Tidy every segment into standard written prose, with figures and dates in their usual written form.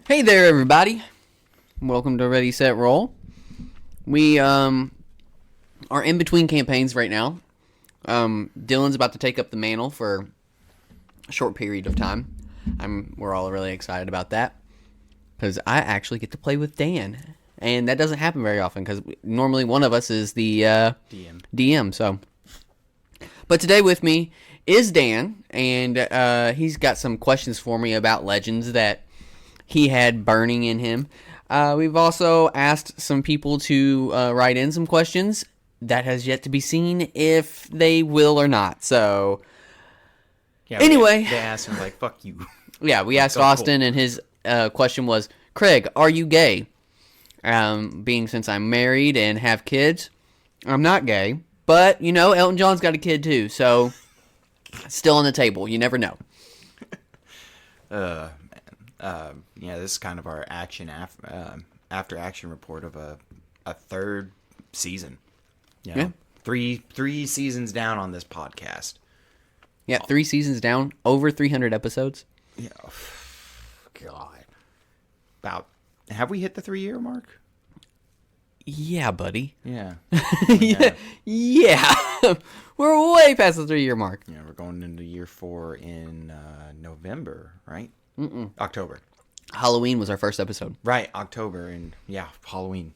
Hey there, everybody. Welcome to Ready, Set, Roll. We are in between campaigns right now. Dylan's about to take up the mantle for a short period of time. We're all really excited about that because I actually get to play with Dan, and that doesn't happen very often because normally one of us is the DM. So, but today with me is Dan, and he's got some questions for me about Legends that he had burning in him. We've also asked some people to write in some questions. That has yet to be seen if they will or not. So, yeah, anyway. They asked him, like, fuck you. Yeah, we asked Austin, and his question was, Craig, are you gay? Being since I'm married and have kids, I'm not gay. But, you know, Elton John's got a kid too. So, still on the table. You never know. Yeah, this is kind of our after action report of a third season. You know, Yeah. Three seasons down on this podcast. Yeah, 3 seasons down, over 300 episodes. Yeah, God. Have we hit the 3-year mark? Yeah, buddy. Yeah. Yeah. We're way past the 3-year mark. Yeah, we're going into year 4 in November, right? October. Halloween was our first episode. Right, October, and yeah, Halloween.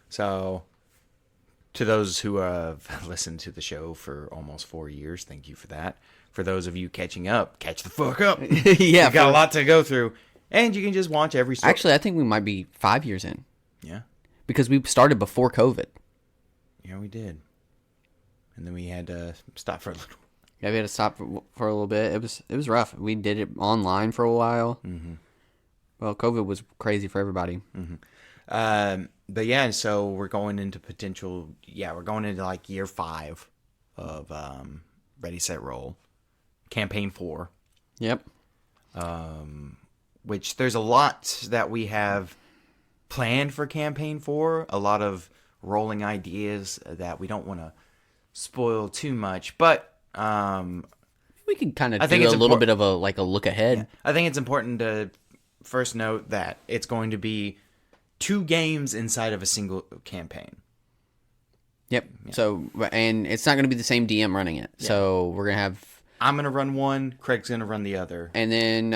So, to those who have listened to the show for almost 4 years, thank you for that. For those of you catching up, catch the fuck up. Yeah. You got a lot to go through, and you can just watch every story. Actually, I think we might be 5 years in. Yeah. Because we started before COVID. Yeah, we did. And then we had to stop for a little. Yeah, we had to stop for a little bit. It was rough. We did it online for a while. Mm-hmm. Well, COVID was crazy for everybody. Mm-hmm. But yeah, so we're going into we're going into like year 5 of Ready, Set, Roll. Campaign 4. Yep. Which there's a lot that we have planned for Campaign 4. A lot of rolling ideas that we don't want to spoil too much. But we could kind of do a little bit of a look ahead. Yeah. I think it's important to first note that it's going to be 2 games inside of a single campaign. Yep. Yeah. So, and it's not going to be the same DM running it. Yeah. So we're going to have... I'm going to run one, Craig's going to run the other. And then,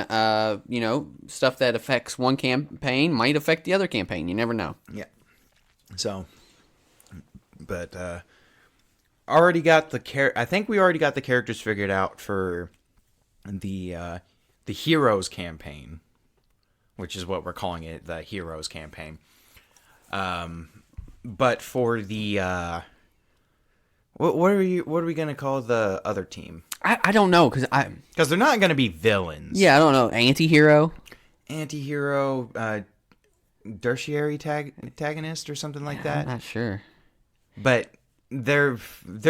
stuff that affects one campaign might affect the other campaign. You never know. Yeah. So, but, already got I think we already got the characters figured out for the Heroes campaign, which is what we're calling it, the Heroes campaign. But for the what are we gonna call the other team? I don't know because they're not gonna be villains. Yeah, I don't know. Anti-hero, tertiary antagonist or something like that. I'm not sure, but their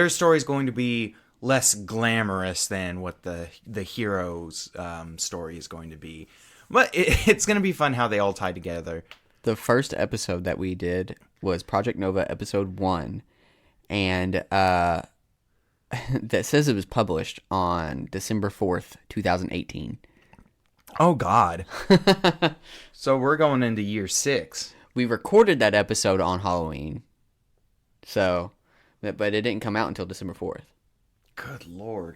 story is going to be less glamorous than what the hero's story is going to be. But it's going to be fun how they all tie together. The first episode that we did was Project Nova episode 1, and that says it was published on December 4th, 2018. Oh, God. So we're going into year 6. We recorded that episode on Halloween. So... But it didn't come out until December 4th. Good Lord.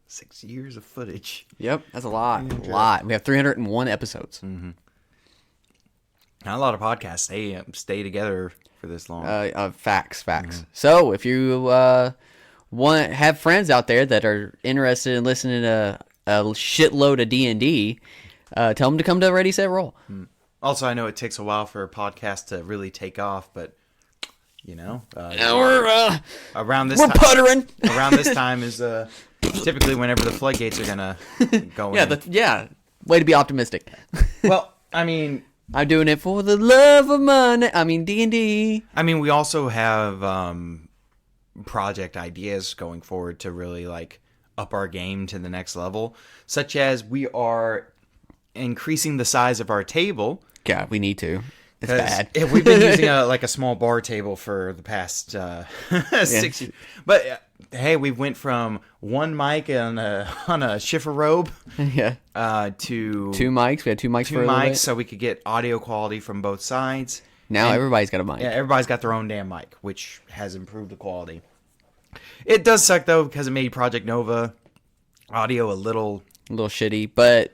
6 years of footage. Yep, that's a lot. A lot. We have 301 epides. Mm-hmm. Not a lot of podcasts stay together for this long. Facts. Mm-hmm. So if you have friends out there that are interested in listening to a shitload of D&D, tell them to come to Ready, Set, Roll. Mm. Also, I know it takes a while for a podcast to really take off, but we're around this puttering. Around this time is typically whenever the floodgates are gonna go in. Yeah. Way to be optimistic. Well, I mean, I'm doing it for the love of money. I mean, D&D. I mean, we also have project ideas going forward to really up our game to the next level, such as we are increasing the size of our table. Yeah, we need to. It's bad. We've been using a small bar table for the past 6 years. But hey, we went from one mic on a Schiffer robe Yeah. to Two mics. We had two mics two for a little mics bit. so we could get audio quality from both sides. Now And- everybody's got a mic. Yeah, everybody's got their own damn mic, which has improved the quality. It does suck though because it made Project Nova audio a little. A little shitty, but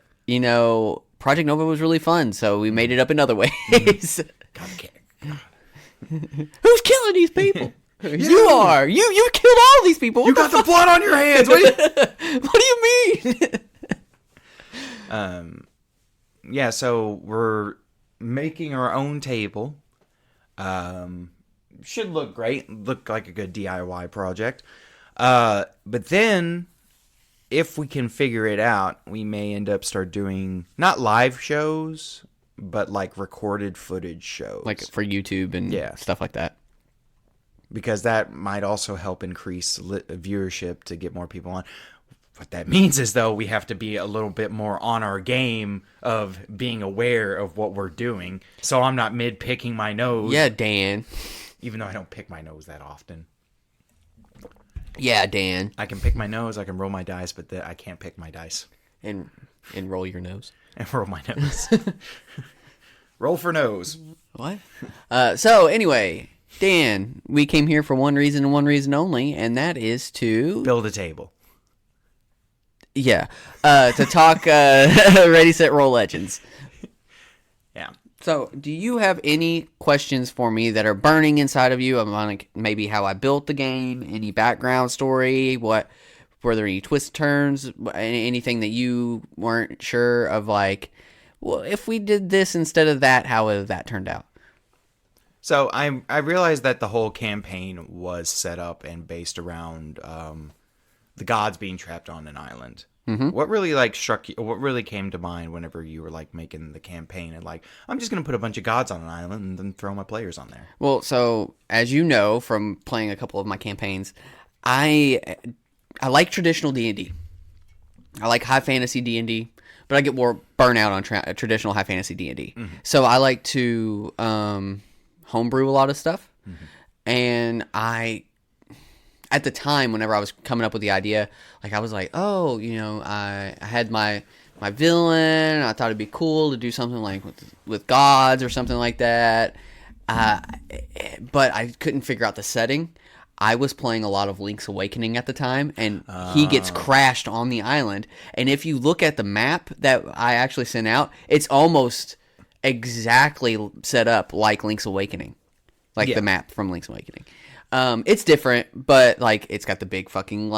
Project Nova was really fun, so we made it up in other ways. God, Who's killing these people? You are. You killed all these people. you got the blood on your hands. What What do you mean? Yeah, so we're making our own table. Should look great. Look like a good DIY project. But then, if we can figure it out, we may end up start doing not live shows, but like recorded footage shows. Like for YouTube and Yeah. stuff like that. Because that might also help increase viewership to get more people on. What that means is, though, we have to be a little bit more on our game of being aware of what we're doing. So I'm not mid-picking my nose. Yeah, Dan. Even though I don't pick my nose that often. Yeah, Dan. I can pick my nose, I can roll my dice, but I can't pick my dice. And roll your nose. And roll my nose. Roll for nose. What? So anyway, Dan, we came here for one reason and one reason only, and that is to Build a table. to talk Ready Set Roll Legends. Yeah. So, do you have any questions for me that are burning inside of you? I'm like maybe how I built the game, any background story, were there any twist turns, anything that you weren't sure of, like, well, if we did this instead of that, how would that turned out? So I realized that the whole campaign was set up and based around the gods being trapped on an island. Mm-hmm. What really struck you? What really came to mind whenever you were making the campaign and I'm just gonna put a bunch of gods on an island and then throw my players on there. Well, so as you know from playing a couple of my campaigns, I like traditional D&D. I like high fantasy D&D, but I get more burnout on traditional high fantasy D&D. Mm-hmm. So I like to homebrew a lot of stuff, and at the time, whenever I was coming up with the idea, I was like, oh, I had my villain. I thought it'd be cool to do something with gods or something like that. But I couldn't figure out the setting. I was playing a lot of Link's Awakening at the time, and he gets crashed on the island. And if you look at the map that I actually sent out, it's almost exactly set up like Link's Awakening, the map from Link's Awakening. It's different, but it's got the big fucking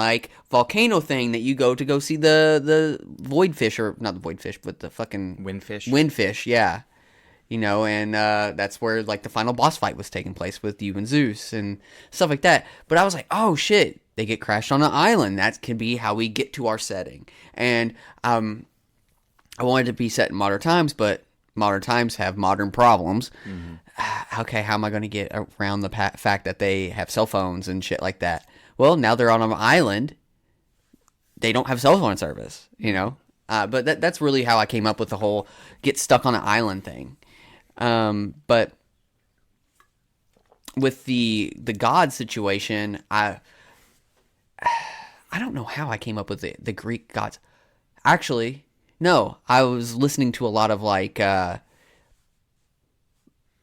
volcano thing that you go see the void fish, or not the void fish, but the fucking windfish, yeah. And that's where the final boss fight was taking place with you and Zeus and stuff like that. But I was like, oh shit, they get crashed on an island. That can be how we get to our setting. And I wanted to be set in modern times, but modern times have modern problems. Mm-hmm. Okay, how am I going to get around the fact that they have cell phones and shit like that? Well, now they're on an island. They don't have cell phone service, But that's really how I came up with the whole get stuck on an island thing. But with the god situation, I don't know how I came up with the Greek gods. Actually, no, I was listening to a lot of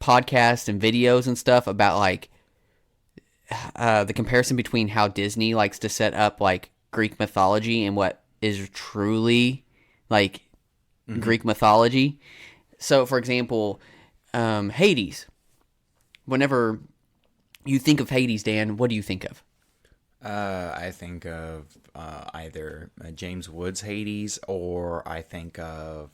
podcasts and videos and stuff about the comparison between how Disney likes to set up Greek mythology and what is truly Greek mythology. So, for example, Hades. Whenever you think of Hades, Dan, what do you think of? I think of either James Woods' Hades, or I think of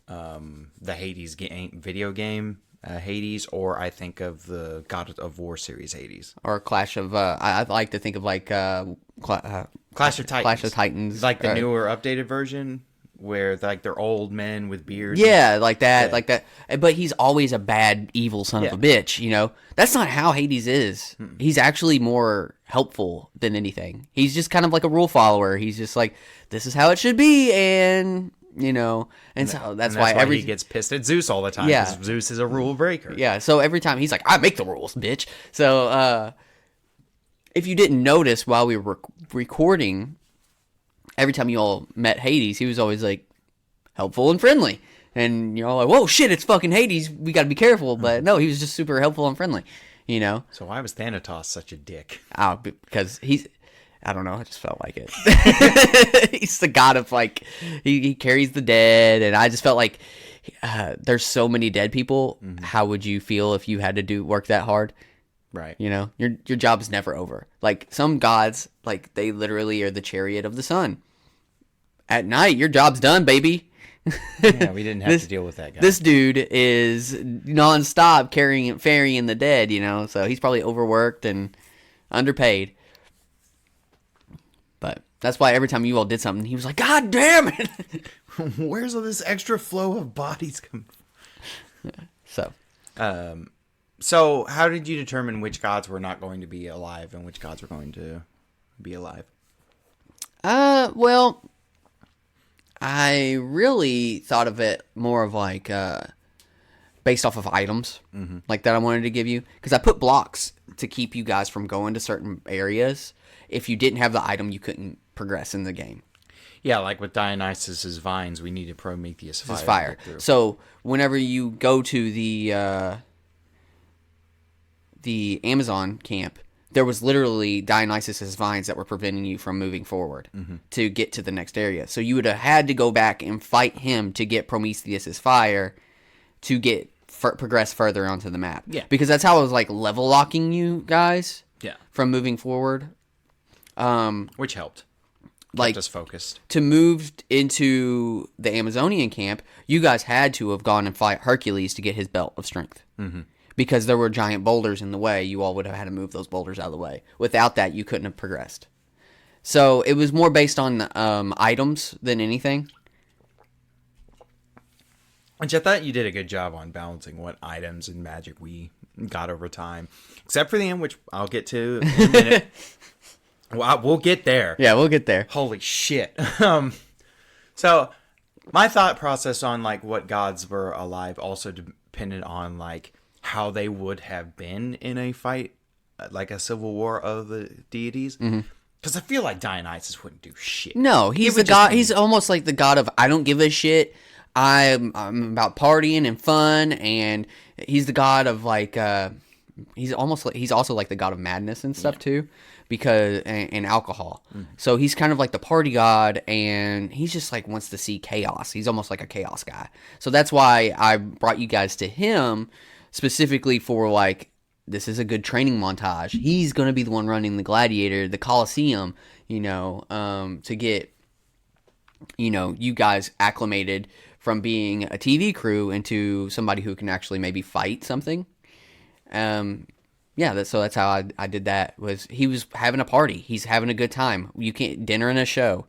the Hades video game Hades, or I think of the God of War series Hades, or Clash of. I like to think of Clash of Titans. Clash of Titans, the newer updated version where they're old men with beards. Yeah, like that. But he's always a bad, evil son of a bitch. That's not how Hades is. He's actually more helpful than anything. He's just kind of like a rule follower. He's just this is how it should be, and so that's why he gets pissed at Zeus all the time. Yeah, because Zeus is a rule breaker. Yeah, so every time he's like, I make the rules, bitch. So if you didn't notice while we were recording, every time you all met Hades, he was always like helpful and friendly. And you're all like, whoa, shit, it's fucking Hades. We got to be careful. But no, he was just super helpful and friendly, you know? So why was Thanatos such a dick? Oh, because I don't know, I just felt like it. He's the god of, like, he carries the dead. And I just felt like there's so many dead people. Mm-hmm. How would you feel if you had to work that hard? Right. You know, your job is never over. Like, some gods, like, they literally are the chariot of the sun. At night, your job's done, baby. Yeah, we didn't have to deal with that guy. This dude is nonstop ferrying the dead, you know, so he's probably overworked and underpaid. But that's why every time you all did something, he was like, God damn it! Where's all this extra flow of bodies coming from? So how did you determine which gods were not going to be alive and which gods were going to be alive? Well, I really thought of it more of like based off of items, like that I wanted to give you, because I put blocks to keep you guys from going to certain areas. If you didn't have the item, you couldn't progress in the game. Yeah, like with Dionysus's vines, we needed Prometheus fire. So whenever you go to the Amazon camp, there was literally Dionysus's vines that were preventing you from moving forward to get to the next area. So you would have had to go back and fight him to get Prometheus's fire to get progress further onto the map. Yeah, because that's how I was like level locking you guys. Yeah, from moving forward. Which helped. Like, kept us focused. To move into the Amazonian camp, you guys had to have gone and fight Hercules to get his belt of strength. Mm-hmm. Because there were giant boulders in the way, you all would have had to move those boulders out of the way. Without that, you couldn't have progressed. So it was more based on items than anything. Which I thought you did a good job on balancing what items and magic we got over time. Except for the end, which I'll get to in a minute. Well, we'll get there. Yeah, we'll get there. Holy shit. So my thought process on like what gods were alive also depended on like how they would have been in a fight, like a civil war of the deities. Because I feel like Dionysus wouldn't do shit. No, he's the god. He's almost like the god of I don't give a shit. I'm about partying and fun, and he's the god of like he's also like the god of madness and stuff too, because and alcohol. So he's kind of like the party god, and he's just like wants to see chaos. He's almost like a chaos guy. So that's why I brought you guys to him specifically for like, this is a good training montage. He's going to be the one running the gladiator, the Colosseum, you know, to get, you know, you guys acclimated from being a TV crew into somebody who can actually maybe fight something. Yeah, so that's how I did that. Was he was having a party. He's having a good time. You can't dinner and a show.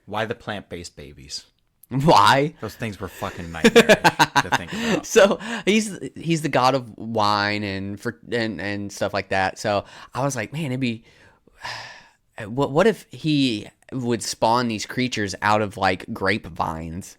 Why the plant-based babies? Why? Those things were fucking nightmarish to think about. So he's the god of wine and stuff like that. So I was like, man, it'd be what if he would spawn these creatures out of like grapevines?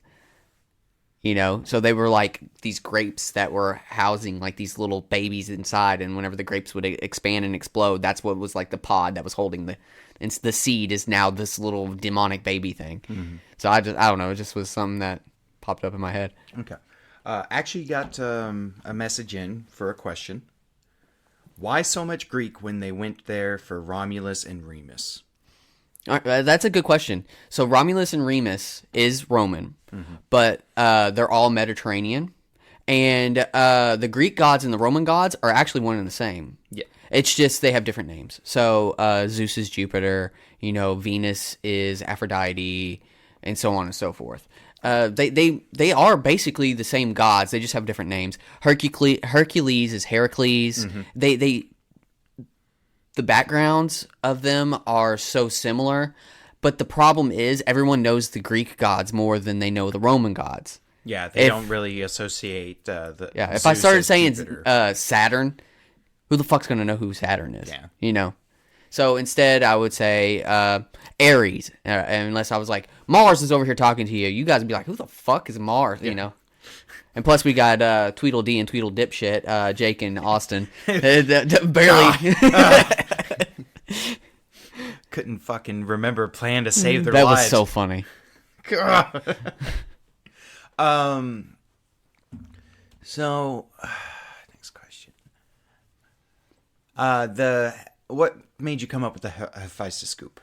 You know, so they were like these grapes that were housing like these little babies inside, and whenever the grapes would expand and explode, that's what was like the pod that was holding the seed is now this little demonic baby thing. Mm-hmm. So I don't know, it just was something that popped up in my head. Okay. Actually got a message in for a question. Why so much Greek when they went there for Romulus and Remus? That's a good question. So Romulus and Remus is Roman, but they're all Mediterranean. And the Greek gods and the Roman gods are actually one and the same. Yeah. It's just they have different names. So Zeus is Jupiter, you know, Venus is Aphrodite, and so on and so forth. They are basically the same gods. They just have different names. Hercules is Heracles. Mm-hmm. The backgrounds of them are so similar, but the problem is everyone knows the Greek gods more than they know the Roman gods. Yeah, they don't really associate the. Yeah, if Zeus I started as saying Jupiter. Saturn, who the fuck's gonna know who Saturn is? Yeah. You know. So instead, I would say Aries, unless I was like Mars is over here talking to you. You guys would be like, who the fuck is Mars? You know. And plus, we got Tweedledee and Tweedledipshit, Jake and Austin. Barely. couldn't fucking remember plan to save their That lives. was so funny. So next question. What made you come up with the Hephaestus scoop?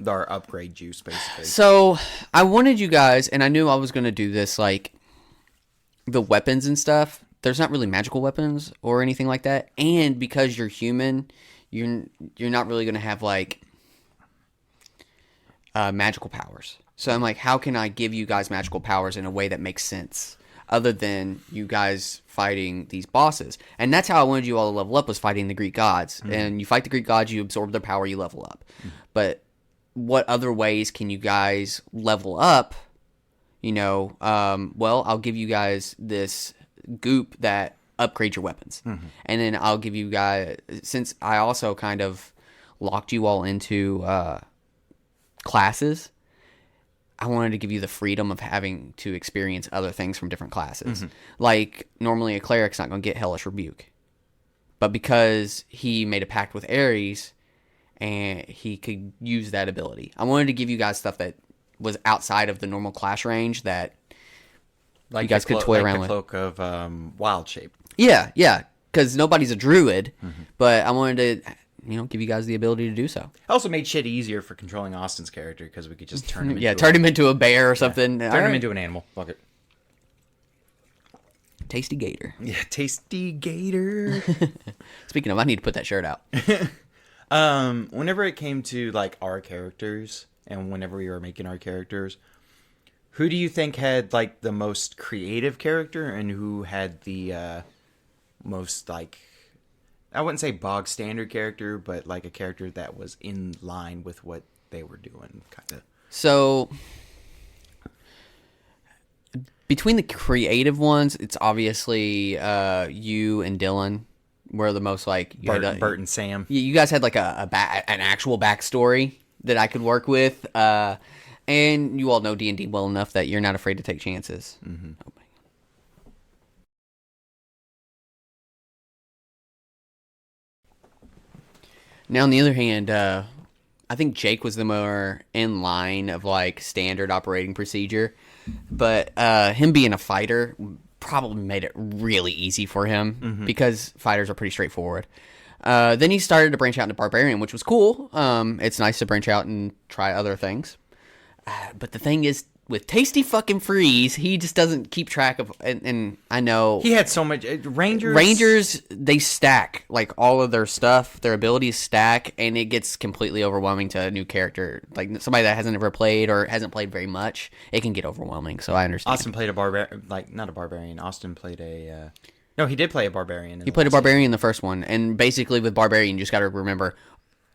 Our upgrade juice, basically. So I wanted you guys, and I knew I was going to do this, like the weapons and stuff. There's not really magical weapons or anything like that, and because you're human, you're not really going to have like magical powers. So I'm like, how can I give you guys magical powers in a way that makes sense, other than you guys fighting these bosses? And that's how I wanted you all to level up, was fighting the Greek gods. Mm-hmm. And you fight the Greek gods, you absorb their power, you level up. Mm-hmm. But what other ways can you guys level up? You know, well, I'll give you guys this goop that upgrades your weapons. Mm-hmm. And then I'll give you guys, since I also kind of locked you all into classes, I wanted to give you the freedom of having to experience other things from different classes. Mm-hmm. Like, normally a cleric's not going to get Hellish Rebuke. But because he made a pact with Ares, and he could use that ability, I wanted to give you guys stuff that was outside of the normal class range that like you guys could toy around with. Cloak of Wild Shape. Yeah, yeah. Because nobody's a druid, but I wanted to, give you guys the ability to do so. It also made shit easier for controlling Austin's character, because we could just turn him into turn him into a bear or something. Turn him into an animal. Fuck it. Tasty Gator. Yeah, Tasty Gator. Speaking of, I need to put that shirt out. Whenever it came to like our characters, and whenever we were making our characters, who do you think had like the most creative character, and who had the most, like, I wouldn't say bog standard character, but like a character that was in line with what they were doing, kind of? So between the creative ones, it's obviously you and Dylan were the most, like, Bert and Sam. You guys had like an actual backstory that I could work with, and you all know D&D well enough that you're not afraid to take chances. Mm-hmm. Oh, now, on the other hand, I think Jake was the more in line of like standard operating procedure, but him being a fighter probably made it really easy for him, because fighters are pretty straightforward. Then he started to branch out into barbarian, which was cool. It's nice to branch out and try other things. But the thing is, with Tasty fucking Freeze, he just doesn't keep track of, and I know he had so much Rangers, they stack like all of their stuff, their abilities stack, and it gets completely overwhelming to a new character, like somebody that hasn't ever played or hasn't played very much. It can get overwhelming, so I understand. Austin played a barbarian, like, not a barbarian. Austin played a no, he did play a barbarian. He played a barbarian in the first one, and basically with barbarian, you just got to remember,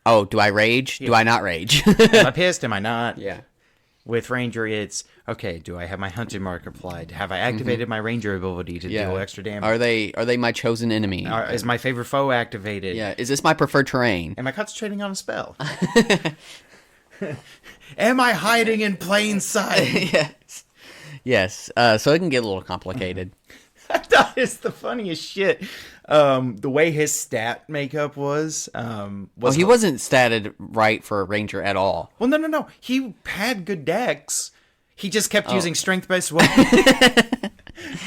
oh, do I rage? Yeah. Do I not rage? Am I pissed? Am I not? Yeah. With Ranger, it's, okay, do I have my hunting mark applied? Have I activated my Ranger ability to deal extra damage? Are they my chosen enemy? Is my favorite foe activated? Yeah. Is this my preferred terrain? Am I concentrating on a spell? Am I hiding in plain sight? Yes. Yes. So it can get a little complicated. That is the funniest shit. The way his stat makeup was he wasn't statted right for a Ranger at all. Well, no. He had good decks. He just kept using strength-based weapons.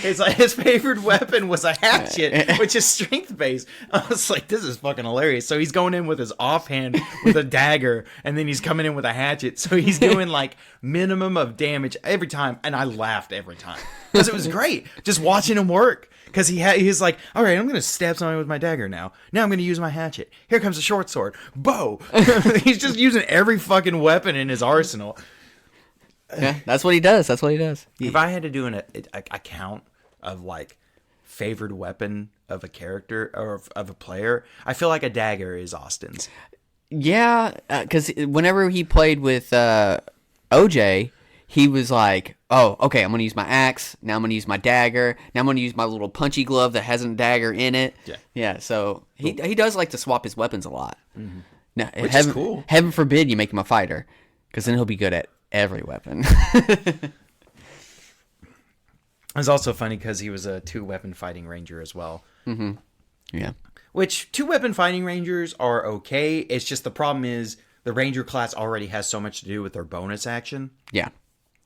His favorite weapon was a hatchet, which is strength-based. I was like, this is fucking hilarious. So he's going in with his offhand with a dagger, and then he's coming in with a hatchet. So he's doing like minimum of damage every time, and I laughed every time because it was great just watching him work. Because he's like, all right, I'm going to stab somebody with my dagger now. Now I'm going to use my hatchet. Here comes a short sword. Bow. He's just using every fucking weapon in his arsenal. Yeah, that's what he does. If I had to do a count of like favored weapon of a character or of a player, I feel like a dagger is Austin's. Yeah, because whenever he played with OJ, he was like, oh, okay, I'm going to use my axe. Now I'm going to use my dagger. Now I'm going to use my little punchy glove that has a dagger in it. Yeah. Yeah, so he does like to swap his weapons a lot. Mm-hmm. Now, which is cool. Heaven forbid you make him a fighter, because then he'll be good at every weapon. It was also funny because he was a 2-weapon fighting ranger as well. Mm-hmm. Yeah. Which 2-weapon fighting rangers are okay. It's just the problem is the Ranger class already has so much to do with their bonus action. Yeah.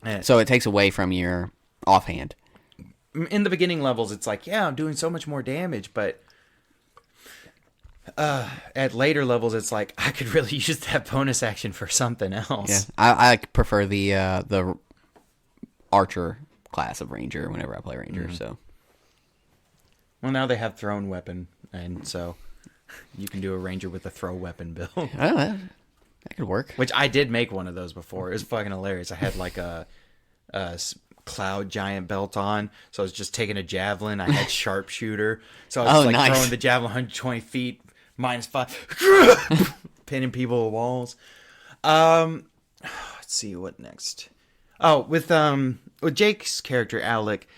And So it takes away from your offhand. in the beginning levels, it's like, yeah, I'm doing so much more damage, but at later levels, it's like I could really use that bonus action for something else. Yeah. I prefer the archer class of Ranger whenever I play Ranger. So Well, now they have thrown weapon, and so you can do a Ranger with a throw weapon build. oh, that could work. Which I did make one of those before. It was fucking hilarious. I had like a cloud giant belt on, so I was just taking a javelin. I had sharpshooter, so I was like nice. throwing the javelin 120 feet, -5, pinning people to walls. Let's see what next. Oh, with Jake's character Alec,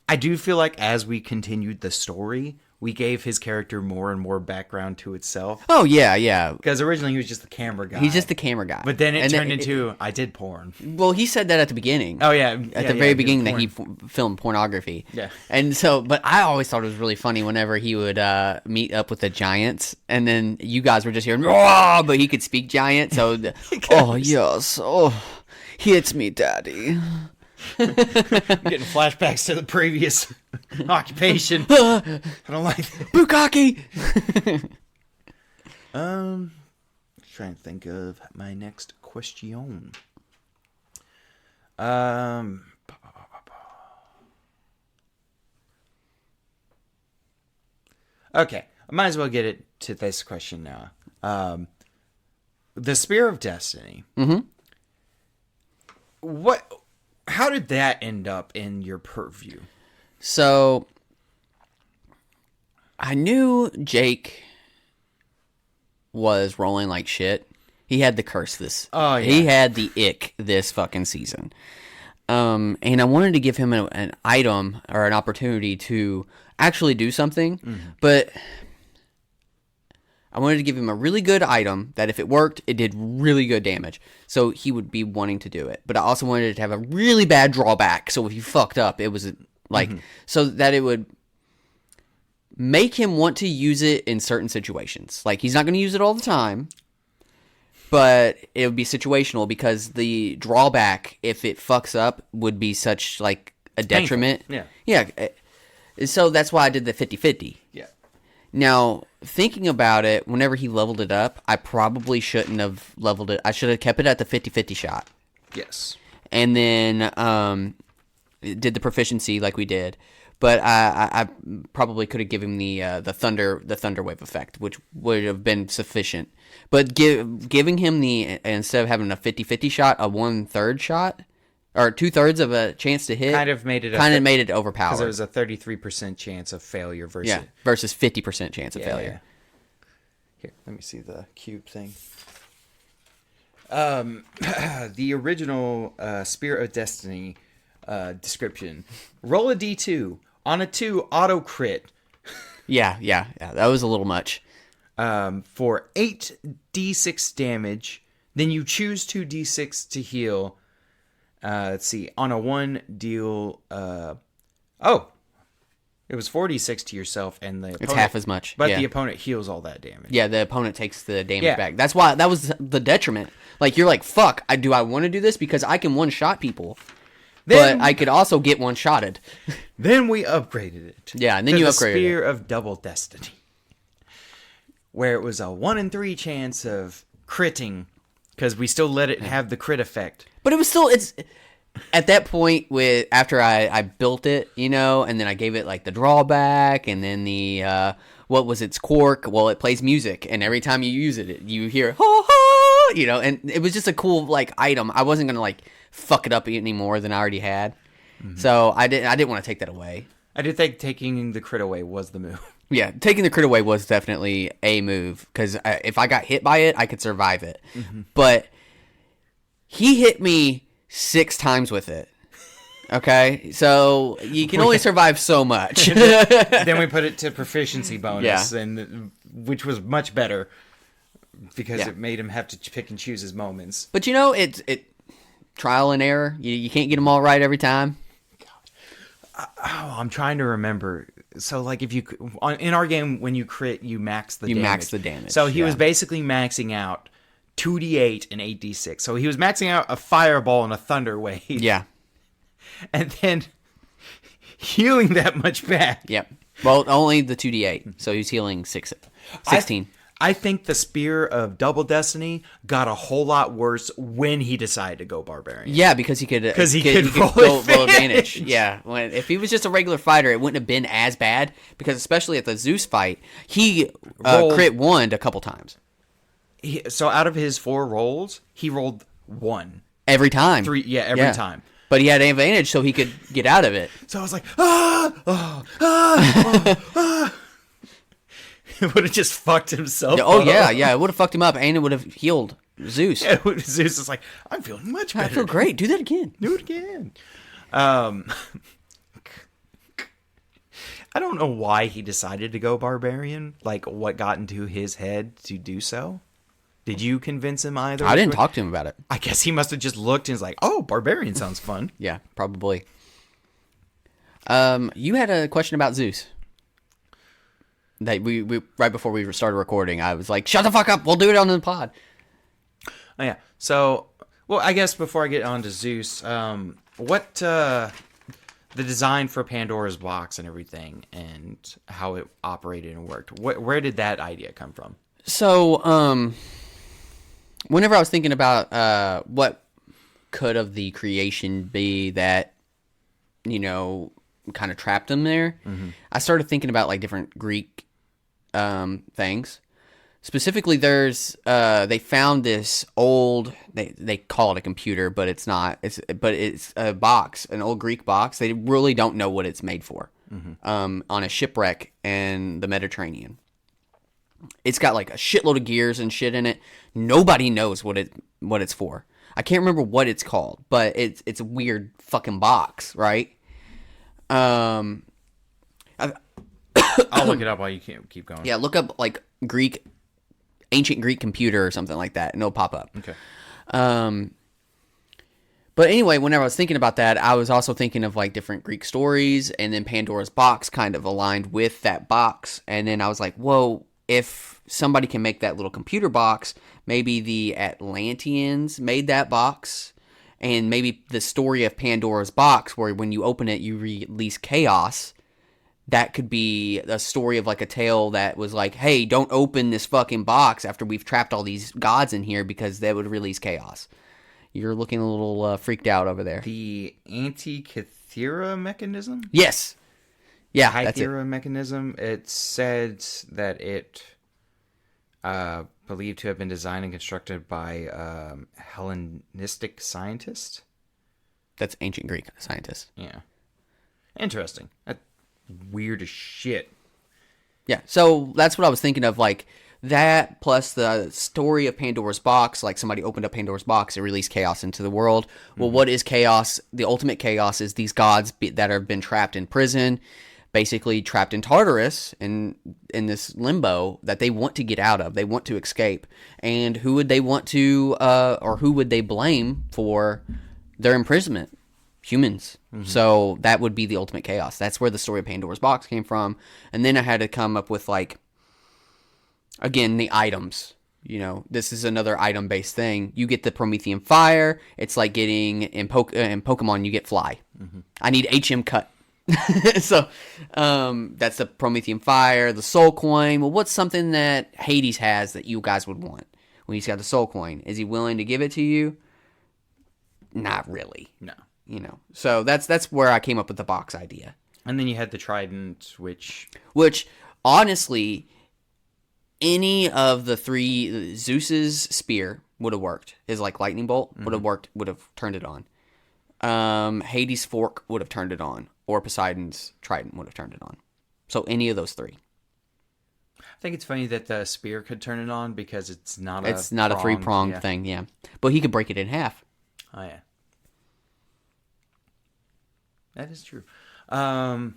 I do feel like as we continued the story, we gave his character more and more background to itself. Oh, yeah. Because originally he was just the camera guy. He's just the camera guy. But then it And turned into, I did porn. Well, he said that at the beginning. Oh, yeah. At the very beginning that he filmed pornography. Yeah. And so, but I always thought it was really funny whenever he would meet up with the giants, and then you guys were just hearing, "Oh," but he could speak giant. So, oh, yes. Oh, hits me, daddy. Getting flashbacks to the previous occupation. I don't like that. Bukkake! Trying to think of my next question. Okay, I might as well get it to this question now. The Spear of Destiny. Mm-hmm. How did that end up in your purview? So, I knew Jake was rolling like shit. He had the curse this. Oh, yeah. He had the ick this fucking season. And I wanted to give him an item or an opportunity to actually do something, but I wanted to give him a really good item that if it worked, it did really good damage. So he would be wanting to do it. But I also wanted it to have a really bad drawback. So if he fucked up, it was like, so that it would make him want to use it in certain situations. Like, he's not going to use it all the time, but it would be situational because the drawback, if it fucks up, would be such like a detriment. Painful. Yeah. So that's why I did the 50-50. Yeah. Now, thinking about it, whenever he leveled it up, I probably shouldn't have leveled it. I should have kept it at the 50-50 shot. Yes. And then did the proficiency like we did. But I probably could have given him the thunder wave effect, which would have been sufficient. But giving him instead of having a 50-50 shot, a 1/3 shot, or 2/3 of a chance to hit, Kind of made it overpowered. because there was a 33% chance of failure versus 50% chance of failure. Here, let me see the cube thing. The original Spear of Destiny description: roll a d2 on a 2 auto crit Yeah. That was a little much. for 8d6 damage. Then you choose 2d6 to heal. Let's see, on a 1 deal. It was 4d6 to yourself, and the opponent, It's half as much. But yeah. the opponent heals all that damage. Yeah, the opponent takes the damage Yeah. back. That's why that was the detriment. Like, you're like, fuck, do I want to do this? Because I can one-shot people. Then- But I could also get one-shotted. Then we upgraded it. Yeah, and then to you the upgraded Spear of Double Destiny, where it was a 1 in 3 chance of critting, because we still let it have the crit effect. But it was still, it's at that point after I built it, and then I gave it like the drawback, and then the what was its quirk? Well, it plays music, and every time you use it, you hear ha ha, and it was just a cool like item. I wasn't gonna like fuck it up any more than I already had, so I didn't want to take that away. I did think taking the crit away was the move. Yeah, taking the crit away was definitely a move, because if I got hit by it, I could survive it. But he hit me 6 times with it. Okay? So you can only survive so much. Then we put it to proficiency bonus, and which was much better because Yeah. it made him have to pick and choose his moments. But it's trial and error. You can't get them all right every time. Oh, I'm trying to remember. So, like, if you in our game, when you crit, you max the damage. Max the damage, So he was yeah. basically maxing out 2d8 and 8d6. So he was maxing out a fireball and a thunder wave. Yeah. And then healing that much back. Yep. Well, only the 2d8. So he's healing 16. I think the Spear of Double Destiny got a whole lot worse when he decided to go barbarian. Yeah, because he could roll advantage. Yeah, if he was just a regular fighter, it wouldn't have been as bad. Because especially at the Zeus fight, he crit one a couple times. So out of his 4 rolls, he rolled 1 every time. 3, every time. But he had an advantage, so he could get out of it. So I was like, It would have just fucked himself up. Oh, yeah, it would have fucked him up, and it would have healed Zeus. Yeah, Zeus is like, I'm feeling much better. I feel great. Do that again. Do it again. I don't know why he decided to go barbarian. Like, what got into his head to do so? Did you convince him either? I didn't talk to him about it. I guess he must have just looked and was like, oh, barbarian sounds fun. Yeah, probably. You had a question about Zeus. That we right before we started recording, I was like, shut the fuck up, we'll do it on the pod. Oh, yeah. So, well, I guess before I get on to Zeus, what the design for Pandora's box and everything and how it operated and worked, where did that idea come from? So, whenever I was thinking about what could of the creation be that, kind of trapped them there, I started thinking about like different Greek things. Specifically, there's they found this old, they call it a computer, but it's not. It's a box, an old Greek box. They really don't know what it's made for. On a shipwreck in the Mediterranean. It's got like a shitload of gears and shit in it. Nobody knows what it's for. I can't remember what it's called, but it's a weird fucking box, right? I'll look it up while you keep going. Yeah, look up like ancient Greek computer or something like that, and it'll pop up. Okay. But anyway, whenever I was thinking about that, I was also thinking of like different Greek stories, and then Pandora's box kind of aligned with that box. And then I was like, whoa, if somebody can make that little computer box, maybe the Atlanteans made that box. And maybe the story of Pandora's box, where when you open it, you release chaos. That could be a story of like a tale that was like, hey, don't open this fucking box after we've trapped all these gods in here because that would release chaos. You're looking a little freaked out over there. The Antikythera mechanism? Yes. Yeah, that's it. Kythera mechanism. It said that it believed to have been designed and constructed by Hellenistic scientists. That's ancient Greek scientists. Yeah. Interesting. That's weird as shit. Yeah, so that's what I was thinking of, like, that plus the story of Pandora's box, like somebody opened up Pandora's box, it released chaos into the world. Well, what is chaos? The ultimate chaos is these gods that have been trapped in prison, basically trapped in Tartarus, in this limbo that they want to get out of. They want to escape. And who would they want to, or who would they blame for their imprisonment? Humans. So that would be the ultimate chaos. That's where the story of Pandora's box came from. And then I had to come up with, like, again, the items. This is another item-based thing. You get the Promethean fire. It's like getting, in Pokemon, you get fly. I need HM cut. So that's the Promethean fire, the soul coin. Well, what's something that Hades has that you guys would want when he's got the soul coin? Is he willing to give it to you? Not really. No. So that's where I came up with the box idea. And then you had the trident, which honestly, any of the three, Zeus's spear would have worked. His like lightning bolt would have worked, would have turned it on. Hades' fork would have turned it on, or Poseidon's trident would have turned it on. So any of those three. I think it's funny that the spear could turn it on because it's not a 3-pronged thing, yeah. But he could break it in half. Oh yeah. That is true. And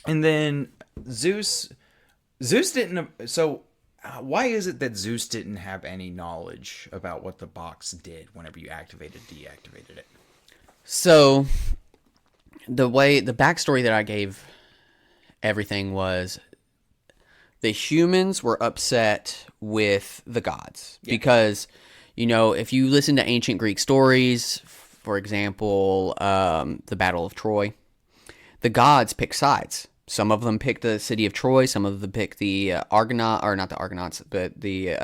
then Zeus didn't. So, why is it that Zeus didn't have any knowledge about what the box did whenever you deactivated it? So, the backstory that I gave everything was the humans were upset with the gods. Because, if you listen to ancient Greek stories, for example, the Battle of Troy, the gods pick sides. Some of them pick the city of Troy. Some of them pick the Argonaut, or not the Argonauts, but the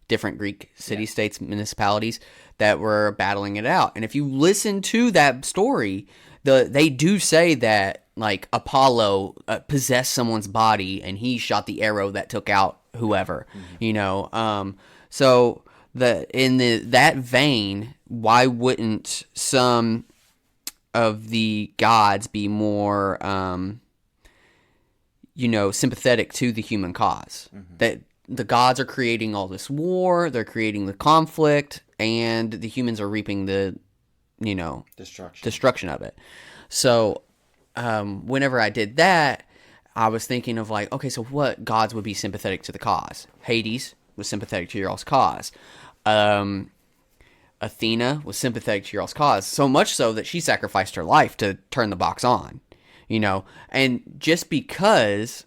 different Greek city-states, municipalities that were battling it out. And if you listen to that story, they do say that like Apollo possessed someone's body and he shot the arrow that took out whoever. So that vein, why wouldn't some of the gods be more sympathetic to the human cause? That the gods are creating all this war, they're creating the conflict, and the humans are reaping the destruction of it. So whenever I did that, I was thinking of like, okay, so what gods would be sympathetic to the cause? Hades was sympathetic to y'all's cause. Athena was sympathetic to y'all's cause, so much so that she sacrificed her life to turn the box on, and just because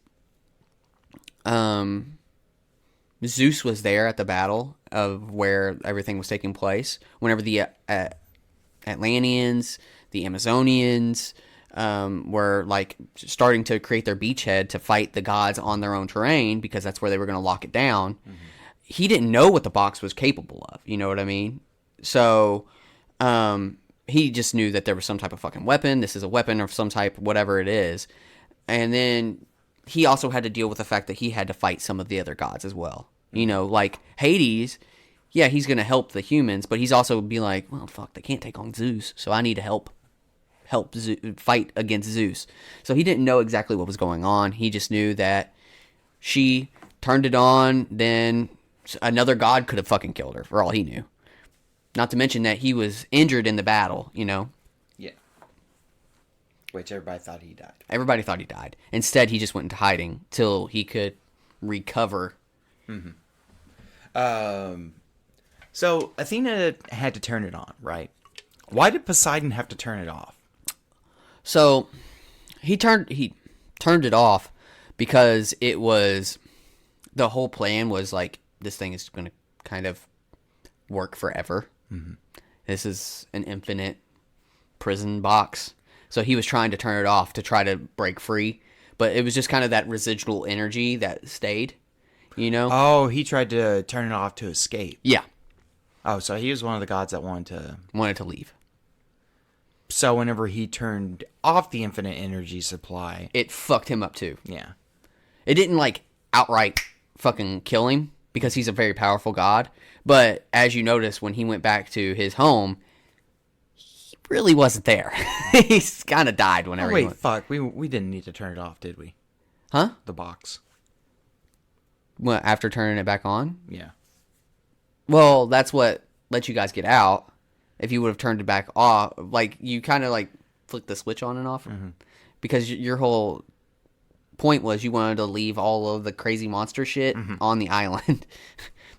Zeus was there at the battle of where everything was taking place, whenever the Atlanteans, the Amazonians were like starting to create their beachhead to fight the gods on their own terrain, because that's where they were going to lock it down. He didn't know what the box was capable of, you know what I mean? So he just knew that there was some type of fucking weapon. This is a weapon of some type, whatever it is. And then he also had to deal with the fact that he had to fight some of the other gods as well. Like Hades, yeah, he's going to help the humans, but he's also be like, well, fuck, they can't take on Zeus, so I need to help fight against Zeus. So he didn't know exactly what was going on. He just knew that she turned it on, then another god could have fucking killed her, for all he knew. Not to mention that he was injured in the battle, Yeah. Which everybody thought he died. Everybody thought he died. Instead, he just went into hiding till he could recover. So Athena had to turn it on, right? Why did Poseidon have to turn it off? So he turned it off because it was, the whole plan was like, this thing is going to kind of work forever. This is an infinite prison box. So he was trying to turn it off to try to break free, but it was just kind of that residual energy that stayed, Oh, he tried to turn it off to escape. Yeah. Oh, so he was one of the gods that wanted to leave. So whenever he turned off the infinite energy supply, it fucked him up too. Yeah. It didn't like outright fucking kill him, because he's a very powerful god. But as you notice, when he went back to his home, he really wasn't there. He's kind of died whenever he went. Fuck. We didn't need to turn it off, did we? Huh? The box. Well, after turning it back on? Yeah. Well, that's what let you guys get out. If you would have turned it back off, like, you kind of like flick the switch on and off. Because your whole point was you wanted to leave all of the crazy monster shit on the island.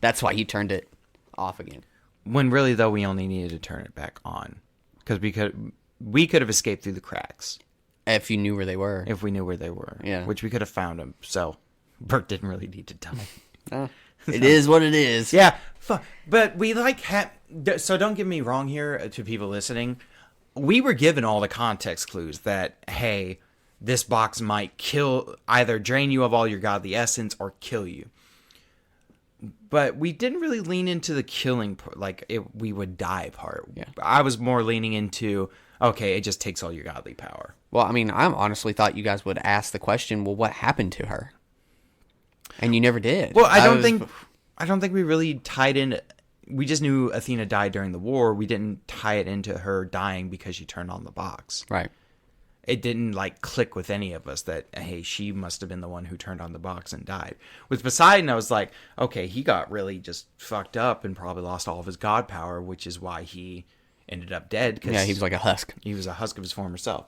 That's why you turned it off again. When really, though, we only needed to turn it back on, because we could have escaped through the cracks if you knew where they were. If we knew where they were, yeah, which we could have found them. So Bert didn't really need to die. It is what it is. Yeah, but we so don't get me wrong here to people listening. We were given all the context clues that, hey, this box might either drain you of all your godly essence or kill you. But we didn't really lean into the killing, we would die part. Yeah. I was more leaning into, okay, it just takes all your godly power. Well, I mean, I honestly thought you guys would ask the question, well, what happened to her? And you never did. Well, I don't think we really tied in. We just knew Athena died during the war. We didn't tie it into her dying because she turned on the box. Right. It didn't click with any of us that, hey, she must have been the one who turned on the box and died. With Poseidon, I was like, okay, he got really just fucked up and probably lost all of his god power, which is why he ended up dead. Yeah, he was like a husk. He was a husk of his former self.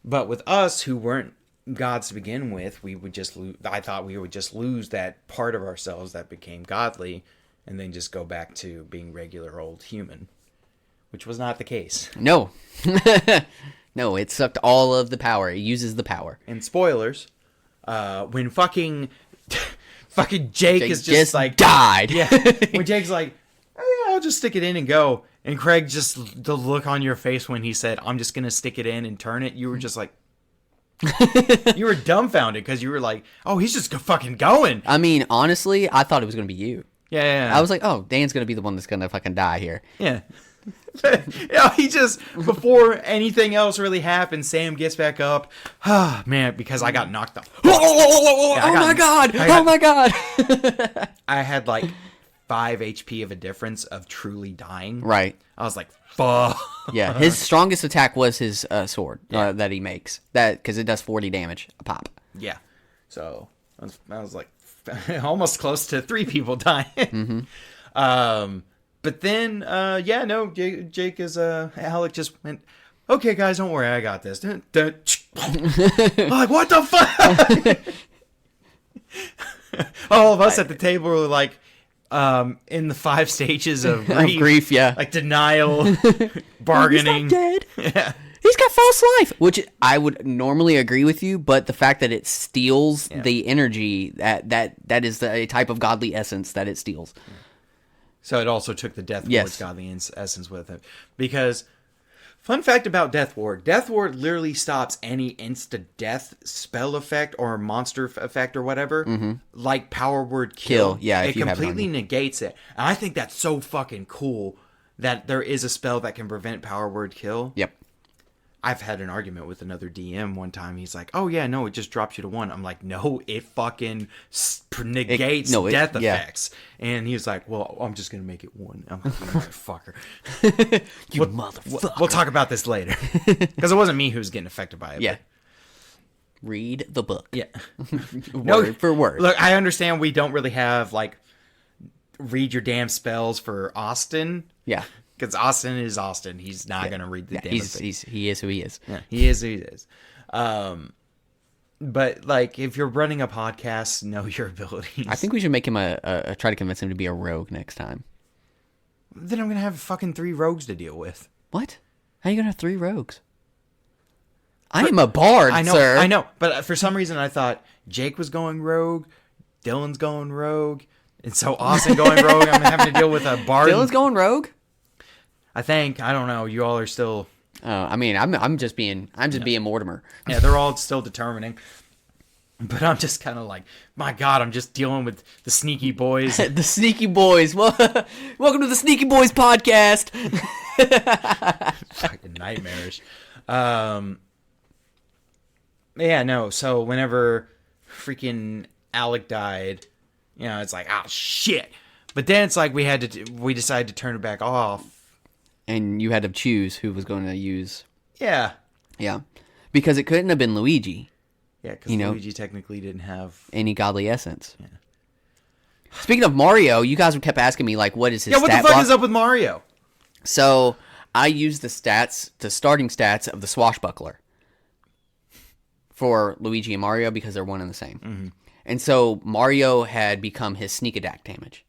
But with us, who weren't gods to begin with, we would just I thought we would just lose that part of ourselves that became godly and then just go back to being regular old human, which was not the case. No. No, it sucked all of the power. It uses the power. And spoilers, when fucking fucking Jake They is just like died. yeah. When Jake's like, oh, yeah, I'll just stick it in and go. And Craig, just the look on your face when he said, I'm just going to stick it in and turn it, you were just like, you were dumbfounded because you were like, oh, he's just fucking going. I mean, honestly, I thought it was gonna be you. Yeah. I was like, oh, Dan's gonna be the one that's gonna fucking die here. Yeah. He just, before anything else really happened, Sam gets back up. Ah, man, because I got knocked off. Oh my god! I got- Oh my god! I had like 5 HP of a difference of truly dying. Right. I was like, fuck. Yeah. His strongest attack was his sword that he makes. That because it does 40 damage a pop. Yeah. So I was like almost close to 3 people dying. Mm-hmm. But then, Jake is, Alec just went, okay, guys, don't worry, I got this. I'm like, what the fuck? All of us at the table were like, in the 5 stages of grief. Yeah. Like denial, bargaining. He's not dead. Yeah. He's got false life, which I would normally agree with you, but the fact that it steals the energy, that is a type of godly essence that it steals. So it also took the Death Ward's Yes. godly essence with it. Because, fun fact about Death Ward literally stops any insta-death spell effect or monster effect or whatever, like Power Word Kill. Yeah, if it you have it on completely you. negates it. And I think that's so fucking cool that there is a spell that can prevent Power Word Kill. Yep. I've had an argument with another DM one time. He's like, oh yeah, no, it just drops you to 1. I'm like, no, it fucking negates death effects. And he was like, well, I'm just going to make it 1. I'm like, you motherfucker. You motherfucker. We'll talk about this later. Because it wasn't me who was getting affected by it. Yeah. Read the book. Yeah. Word for word. Look, I understand we don't really have, like, read your damn spells for Austin. Yeah. Because Austin is Austin. He's not going to read the damn thing. He is who he is. Yeah, he is who he is. But like, if you're running a podcast, know your abilities. I think we should make him try to convince him to be a rogue next time. Then I'm gonna have fucking 3 rogues to deal with. What? How are you gonna have 3 rogues? I am a bard, I know, sir. I know. But for some reason, I thought Jake was going rogue, Dylan's going rogue, and so Austin going rogue. I'm having to deal with a bard. Dylan's going rogue. I think. I don't know. You all are still. I mean, I'm just being Mortimer. Yeah, they're all still determining. But I'm just kind of like, my God, I'm just dealing with the sneaky boys. The Sneaky Boys. Welcome to the Sneaky Boys podcast. Fucking nightmarish. Yeah, no. So whenever freaking Alec died, you know, it's like, oh shit. But then it's like we decided to turn it back off. And you had to choose who was going to use. Yeah. Yeah, because it couldn't have been Luigi. Yeah, because You know- Luigi technically didn't have. Any godly essence. Yeah. Speaking of Mario, you guys kept asking me like, what is his Yeah, what the stat fuck block? is up with Mario? So I used the starting stats of the Swashbuckler for Luigi and Mario because they're one and the same. Mm-hmm. And so Mario had become his sneak attack damage.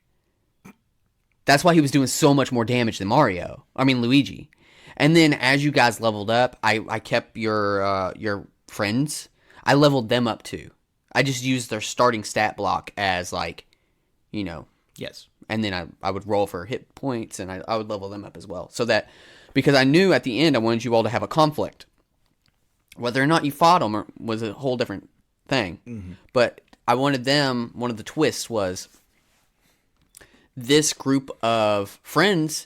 That's why he was doing so much more damage than Luigi. And then as you guys leveled up, I kept your friends. I leveled them up too. I just used their starting stat block as like, you know, Yes. and then I would roll for hit points, and I would level them up as well. So that, because I knew at the end I wanted you all to have a conflict. Whether or not you fought them was a whole different thing. Mm-hmm. But I wanted them, one of the twists was this group of friends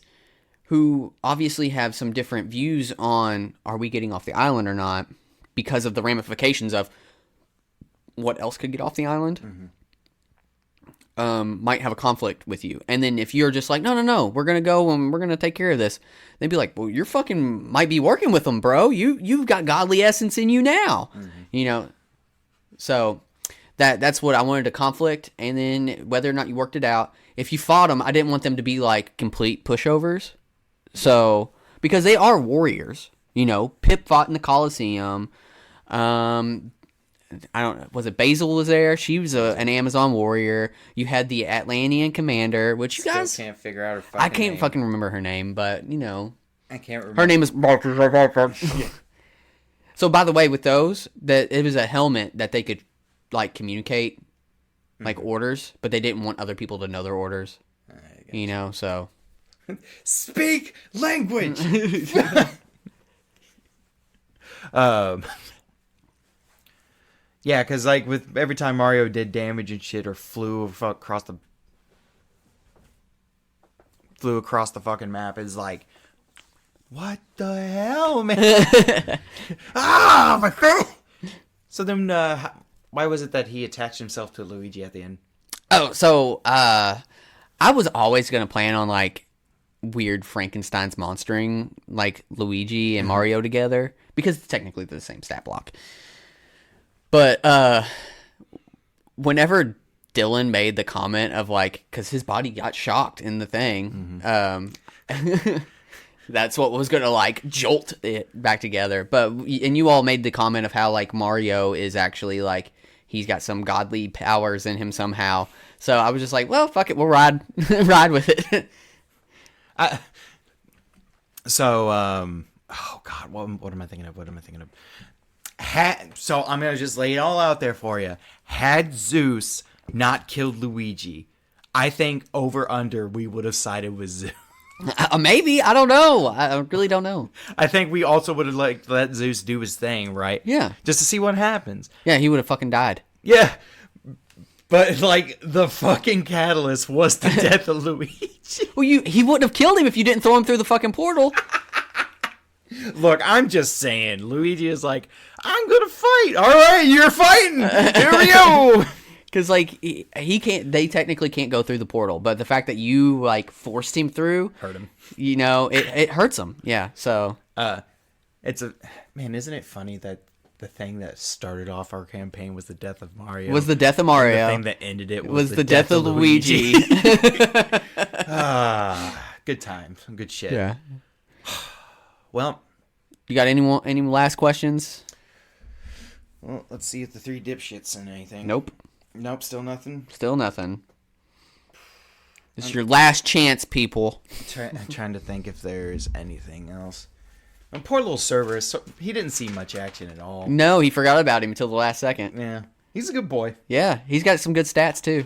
who obviously have some different views on are we getting off the island or not because of the ramifications of what else could get off the island. Mm-hmm. Might have a conflict with you. And then if you're just like, no, we're going to go and we're going to take care of this. They'd be like, well, you're fucking might be working with them, bro. You've got godly essence in you now, you know? So that's what I wanted to conflict. And then whether or not you worked it out, if you fought them, I didn't want them to be like complete pushovers. So, because they are warriors, you know, Pip fought in the Colosseum. I don't know. Was it Basil was there? She was an Amazon warrior. You had the Atlantean commander, which you guys can't figure out her fucking I can't name. fucking remember her name, but you know, I can't remember. her name is. So by the way, with those, that it was a helmet that they could like communicate like orders, but they didn't want other people to know their orders. You know, so speak language. um, yeah, because like with every time Mario did damage and shit or flew across the fucking map, it's like, what the hell, man? My face. So then, why was it that he attached himself to Luigi at the end? Oh, so I was always gonna plan on like weird Frankenstein's monstering like Luigi and Mario together because technically they're the same stat block. But whenever Dylan made the comment of like, because his body got shocked in the thing, that's what was gonna like jolt it back together. But and you all made the comment of how like Mario is actually like he's got some godly powers in him somehow. So I was just like, well, fuck it, we'll ride with it. Oh God, what am I thinking of? So I'm gonna just lay it all out there for you. Had Zeus not killed Luigi, I think over under we would have sided with Zeus. Maybe, I don't know. I really don't know. I think we also would have like let Zeus do his thing, right? Yeah, just to see what happens. Yeah, he would have fucking died. Yeah, but like the fucking catalyst was the death of Luigi. Well, he wouldn't have killed him if you didn't throw him through the fucking portal. Look, I'm just saying, Luigi is like, I'm gonna fight. All right, you're fighting. Here we go. Because like he can't. They technically can't go through the portal, but the fact that you like forced him through hurt him. You know, it hurts him. Yeah. So it's a man. Isn't it funny that the thing that started off our campaign was the death of Mario? Was the death of Mario? And the thing that ended it was the death of Luigi. Good time. Good shit. Yeah. Well, you got any last questions? Well, let's see if the three dipshits and anything. Nope, still nothing. Still nothing. This is your last chance, people. I'm trying to think if there's anything else. And poor little Cerberus, he didn't see much action at all. No, he forgot about him until the last second. Yeah, he's a good boy. Yeah, he's got some good stats too.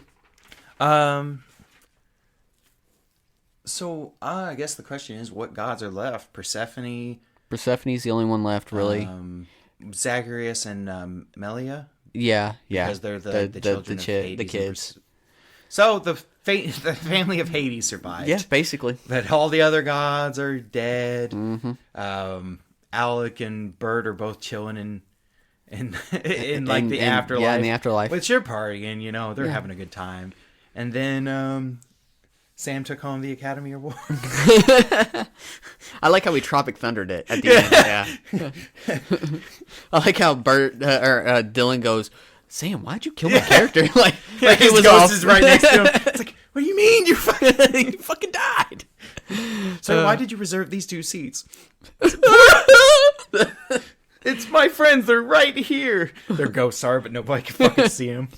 So I guess the question is, what gods are left? Persephone's the only one left, really. Zagreus and Melia. Yeah. Because they're the children of Hades. The kids. So the family of Hades survived. Yeah, basically. But all the other gods are dead. Mm-hmm. Alec and Bert are both chilling in like the afterlife. Yeah, in the afterlife. Which they're partying, you know, they're having a good time. And then Sam took home the Academy Award. I like how we Tropic Thundered it at the end. Yeah. I like how Bert or Dylan goes, Sam, why'd you kill my character? like his it was ghost is right next to him. It's like, what do you mean you fucking died? So why did you reserve these two seats? It's my friends. They're right here. Their ghosts are, but nobody can fucking see them.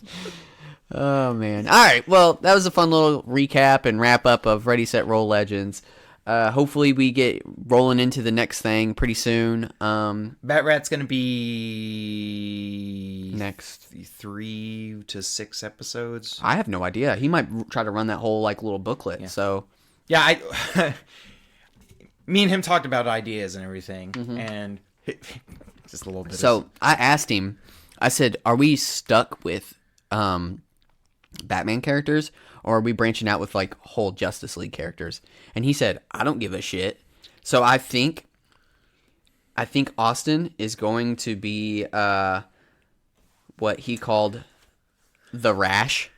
Oh, man. All right. Well, that was a fun little recap and wrap up of Ready, Set, Roll Legends. Hopefully we get rolling into the next thing pretty soon. Bat Rat's going to be next 3 to 6 episodes. I have no idea. He might try to run that whole like little booklet. Yeah. So yeah, me and him talked about ideas and everything, and just a little bit. So I asked him. I said, "Are we stuck with Batman characters, or are we branching out with like whole Justice League characters?" And he said, "I don't give a shit." So I think Austin is going to be what he called the Rash.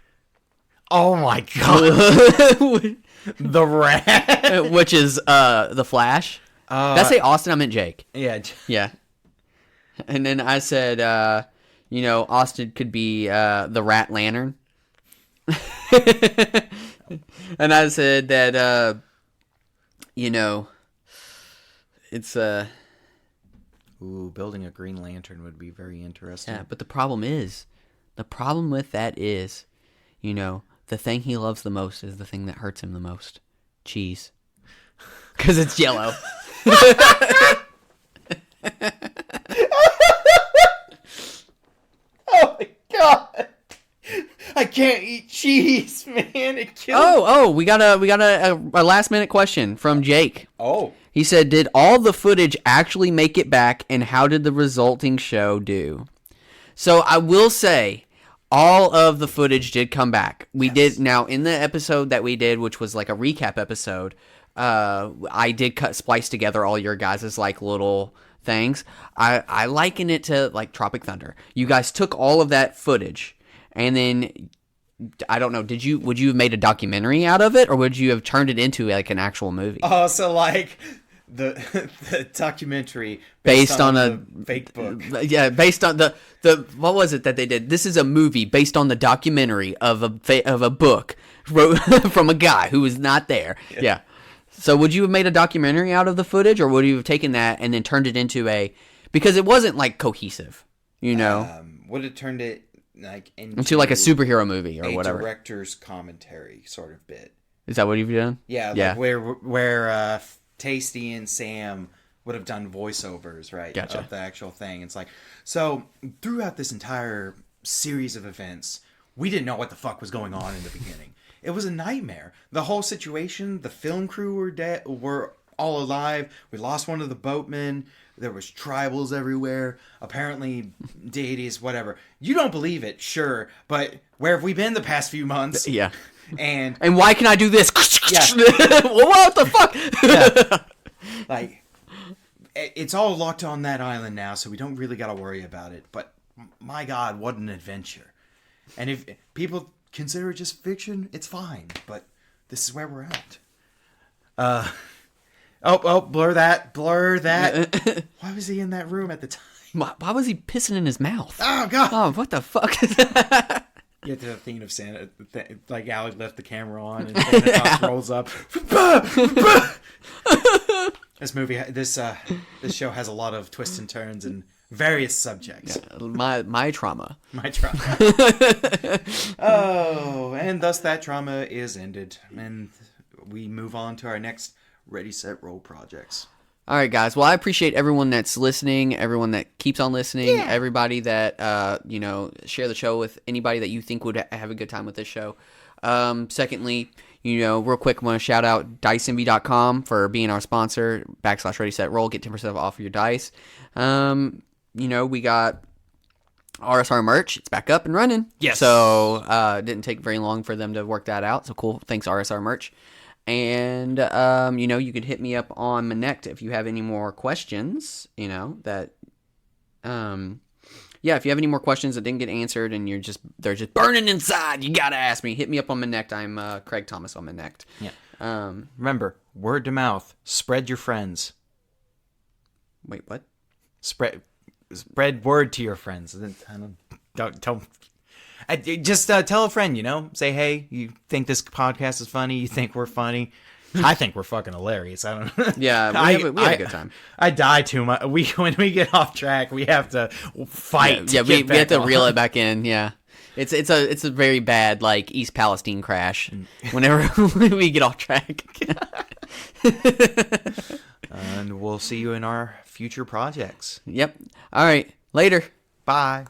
Oh my god, the Rash, which is the Flash. Did I say Austin? I meant Jake. Yeah, yeah. And then I said, Austin could be the Rat Lantern. And I said that, it's Ooh, building a Green Lantern would be very interesting. Yeah, but the problem with that is, the thing he loves the most is the thing that hurts him the most. Cheese. Because it's yellow. Oh my god! I can't eat cheese, man. It kills. We got a last minute question from Jake. Oh. He said, "Did all the footage actually make it back, and how did the resulting show do?" So I will say, all of the footage did come back. We did now in the episode that we did, which was like a recap episode. I did splice together all your guys' like little things. I liken it to like Tropic Thunder. You guys took all of that footage, and then I don't know. Would you have made a documentary out of it, or would you have turned it into like an actual movie? Oh, so like the documentary based on a fake book. Yeah, based on the what was it that they did? This is a movie based on the documentary of a book wrote from a guy who was not there. Yeah. So would you have made a documentary out of the footage, or would you have taken that and then turned it into because it wasn't like cohesive, you know? Would have turned it like into like a superhero movie or whatever. Director's commentary sort of bit. Is that what you've done? Yeah, yeah. Like where Tasty and Sam would have done voiceovers, right? Gotcha. Of the actual thing. It's like, so throughout this entire series of events, we didn't know what the fuck was going on in the beginning. It was a nightmare. The whole situation, the film crew were all alive. We lost one of the boatmen. There was tribals everywhere. Apparently deities, whatever. You don't believe it, sure, but where have we been the past few months? Yeah. And why can I do this? Yeah. What the fuck? Yeah. Like, it's all locked on that island now, so we don't really got to worry about it. But my God, what an adventure! And if people consider it just fiction, it's fine. But this is where we're at. Blur that. Why was he in that room at the time? Why was he pissing in his mouth? Oh God! Oh, what the fuck? You have to have theme of Santa, like Alec left the camera on and Santa Claus rolls up. This show has a lot of twists and turns and various subjects. Yeah, my trauma. My trauma. Oh, and thus that trauma is ended, and we move on to our next Ready, Set, Roll projects. All right, guys. Well, I appreciate everyone that's listening, everyone that keeps on listening, everybody that, share the show with anybody that you think would have a good time with this show. Secondly, real quick, I want to shout out DiceEnvy.com for being our sponsor, /Ready, Set, Roll. Get 10% off of your dice. We got RSR merch. It's back up and running. Yes. So, it didn't take very long for them to work that out. So cool. Thanks, RSR merch. And, you could hit me up on Manect if you have any more questions, if you have any more questions that didn't get answered and they're just burning inside, you gotta ask me. Hit me up on Manect. I'm Craig Thomas on Manect. Yeah. Remember, word to mouth. Spread your friends. Wait, what? Spread word to your friends. Just tell a friend, say, hey, you think this podcast is funny? You think we're funny? I think we're fucking hilarious. I don't know. Yeah, we have a good time. I die too much. When we get off track, we have to fight. Yeah, we have to reel it back in. Yeah. It's a very bad like East Palestine crash whenever we get off track. And we'll see you in our future projects. Yep. All right. Later. Bye.